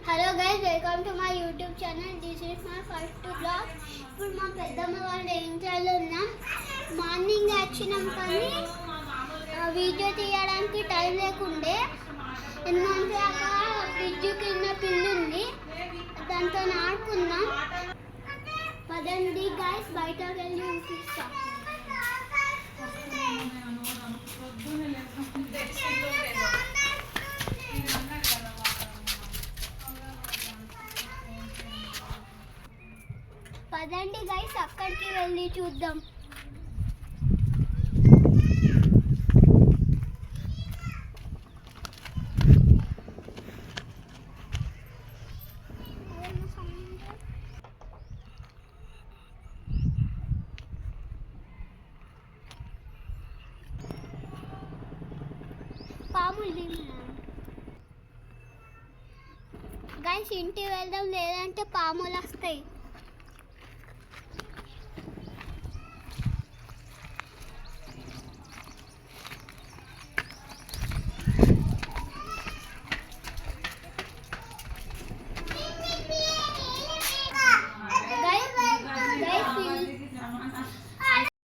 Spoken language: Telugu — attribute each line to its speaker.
Speaker 1: Hello guys, welcome to my YouTube channel. This is my first blog. ఇప్పుడు మా పెద్దమ్మ వాళ్ళ ఇంట్లో ఉన్నాం. మార్నింగ్ వచ్చినాం కానీ వీడియో తీయడానికి టైం లేకుండే. ఎందుకంటే అక్కడ ఫ్రిడ్జ్ కింద పిల్లి ఉంది, దాంతో ఆడుకుందాం. పదండి గైస్, బయటకు వెళ్ళి చూపిస్తాం. పదండి గైస్, అక్కడికి వెళ్ళి చూద్దాం. పాములు గైస్, ఇంటికి వెళ్దాం, లేదంటే పాములు వస్తాయి.